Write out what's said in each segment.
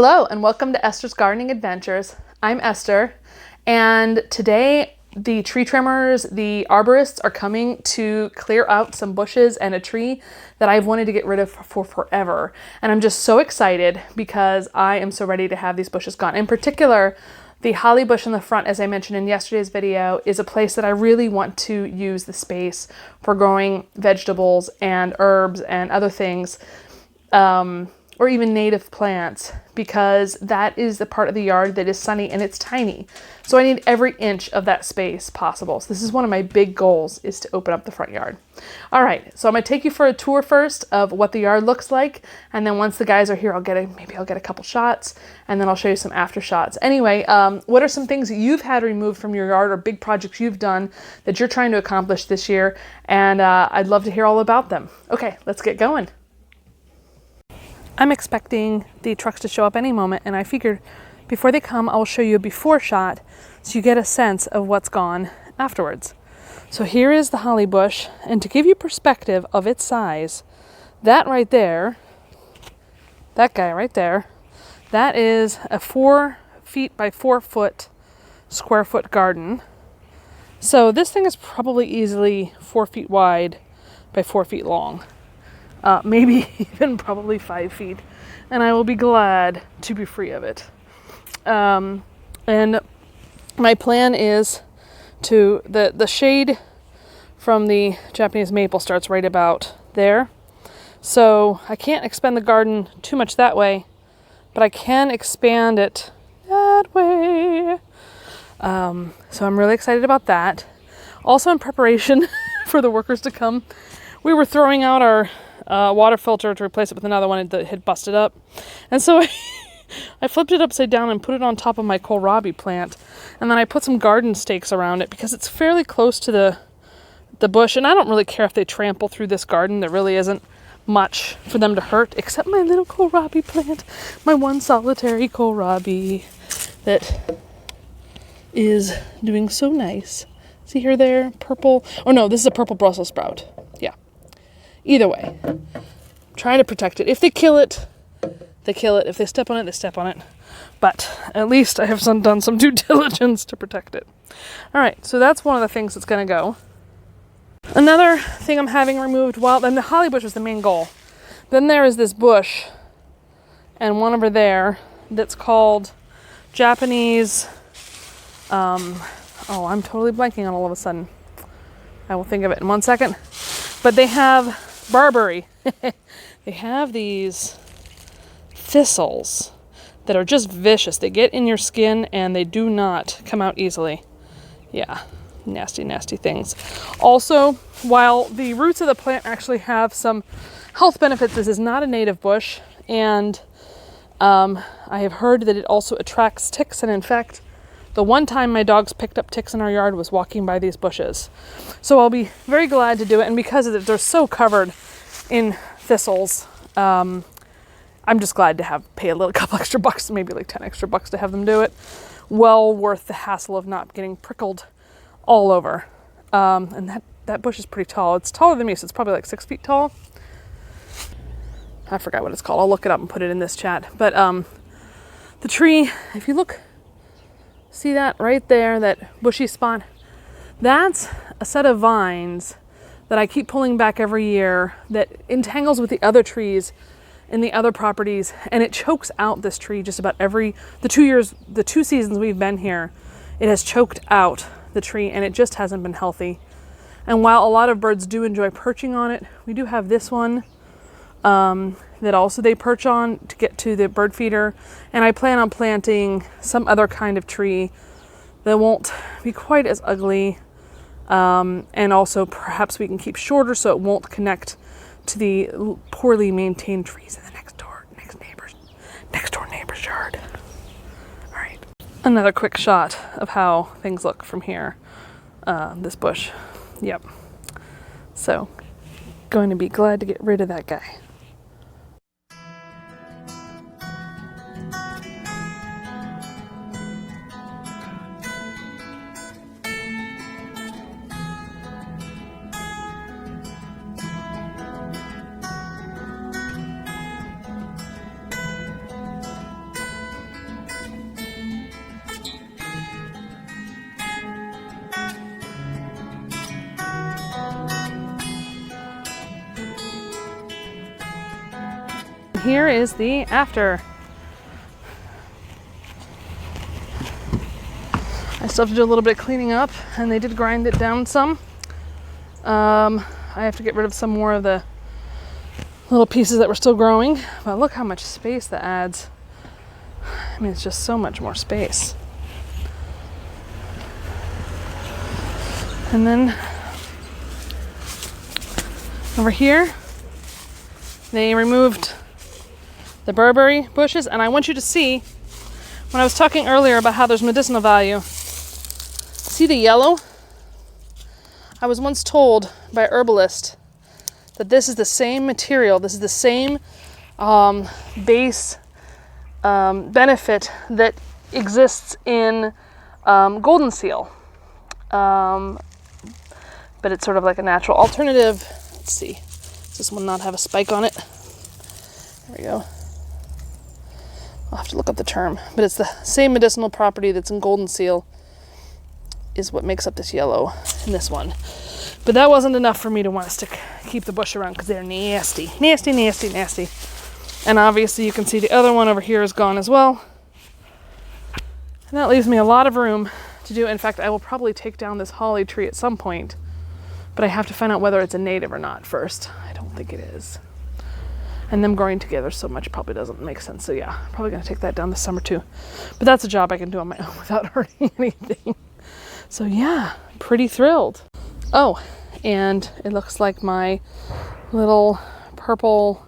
Hello and welcome to Esther's Gardening Adventures. I'm Esther, and today the tree trimmers, the arborists are coming to clear out some bushes and a tree that I've wanted to get rid of for forever. And I'm just so excited because I am so ready to have these bushes gone. In particular, the holly bush in the front, as I mentioned in yesterday's video, is a place that I really want to use the space for growing vegetables and herbs and other things. Or even native plants, because that is the part of the yard that is sunny and it's tiny. So I need every inch of that space possible. So this is one of my big goals, is to open up the front yard. All right, so I'm gonna take you for a tour first of what the yard looks like. And then once the guys are here, maybe I'll get a couple shots, and then I'll show you some after shots. Anyway, what are some things that you've had removed from your yard or big projects you've done that you're trying to accomplish this year? And I'd love to hear all about them. Okay, let's get going. I'm expecting the trucks to show up any moment, and I figured before they come, I'll show you a before shot so you get a sense of what's gone afterwards. So here is the holly bush, and to give you perspective of its size, that right there, that guy right there, that is a 4 feet by 4 foot square foot garden. So this thing is probably easily 4 feet wide by 4 feet long. Maybe even probably 5 feet, and I will be glad to be free of it. And my plan is to, the shade from the Japanese maple starts right about there. So I can't expand the garden too much that way, but I can expand it that way. So I'm really excited about that. Also, in preparation for the workers to come, we were throwing out our water filter to replace it with another one that had busted up. And so I flipped it upside down and put it on top of my kohlrabi plant. And then I put some garden stakes around it because it's fairly close to the bush. And I don't really care if they trample through this garden. There really isn't much for them to hurt, except my little kohlrabi plant, my one solitary kohlrabi that is doing so nice. See her there? Purple. Oh no, this is a purple Brussels sprout. Yeah. Either way, I'm trying to protect it. If they kill it, they kill it. If they step on it, they step on it. But at least I have done some due diligence to protect it. All right, so that's one of the things that's going to go. Another thing I'm having removed, then the holly bush was the main goal. Then there is this bush, and one over there that's called Japanese, I'm totally blanking on all of a sudden. I will think of it in 1 second. But they have barberry. They have these thistles that are just vicious. They get in your skin and they do not come out easily. Yeah, nasty, nasty things. Also, while the roots of the plant actually have some health benefits, this is not a native bush, and I have heard that it also attracts ticks. And in fact, the one time my dogs picked up ticks in our yard was walking by these bushes. So I'll be very glad to do it. And because of it, they're so covered in thistles, I'm just glad to pay a couple extra bucks, maybe like 10 extra bucks to have them do it. Well worth the hassle of not getting prickled all over. And that bush is pretty tall. It's taller than me, so it's probably like 6 feet tall. I forgot what it's called. I'll look it up and put it in this chat. But the tree, if you look, see that right there, that bushy spot? That's a set of vines that I keep pulling back every year that entangles with the other trees in the other properties, and it chokes out this tree just about the 2 seasons we've been here. It has choked out the tree, and it just hasn't been healthy. And while a lot of birds do enjoy perching on it, we do have this one that also they perch on to get to the bird feeder. And I plan on planting some other kind of tree that won't be quite as ugly. And also perhaps we can keep shorter so it won't connect to the poorly maintained trees in the next door neighbor's yard. All right. Another quick shot of how things look from here. This bush. Yep. So, going to be glad to get rid of that guy. Here is the after. I still have to do a little bit of cleaning up, and they did grind it down some. I have to get rid of some more of the little pieces that were still growing, but look how much space that adds. I mean, it's just so much more space. And then over here, they removed the Burberry bushes, and I want you to see, when I was talking earlier about how there's medicinal value, see the yellow? I was once told by an herbalist that this is the same material, this is the same base benefit that exists in golden seal. But it's sort of like a natural alternative. Let's see, does this one not have a spike on it? There we go. I'll have to look up the term, but it's the same medicinal property that's in golden seal is what makes up this yellow in this one. But that wasn't enough for me to want to keep the bush around because they're nasty. Nasty, nasty, nasty. And obviously you can see the other one over here is gone as well. And that leaves me a lot of room to do. In fact, I will probably take down this holly tree at some point, but I have to find out whether it's a native or not first. I don't think it is. And them growing together so much probably doesn't make sense. So yeah, I'm probably going to take that down this summer too. But that's a job I can do on my own without hurting anything. So yeah, pretty thrilled. Oh, and it looks like my little purple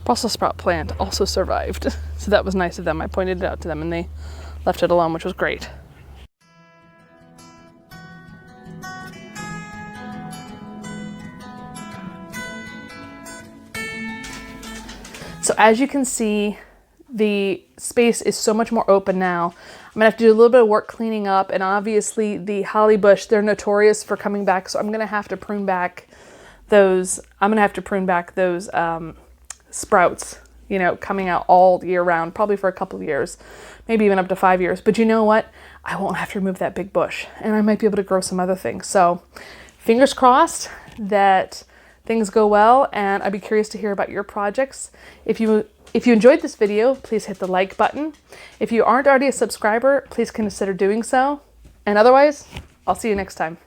Brussels sprout plant also survived. So that was nice of them. I pointed it out to them and they left it alone, which was great. So as you can see, the space is so much more open now. I'm gonna have to do a little bit of work cleaning up, and obviously the holly bush, they're notorious for coming back, so I'm gonna have to prune back those, sprouts, you know, coming out all year round, probably for a couple of years, maybe even up to 5 years. But you know what? I won't have to remove that big bush, and I might be able to grow some other things. So fingers crossed that things go well, and I'd be curious to hear about your projects. If you enjoyed this video, please hit the like button. If you aren't already a subscriber, please consider doing so. And otherwise, I'll see you next time.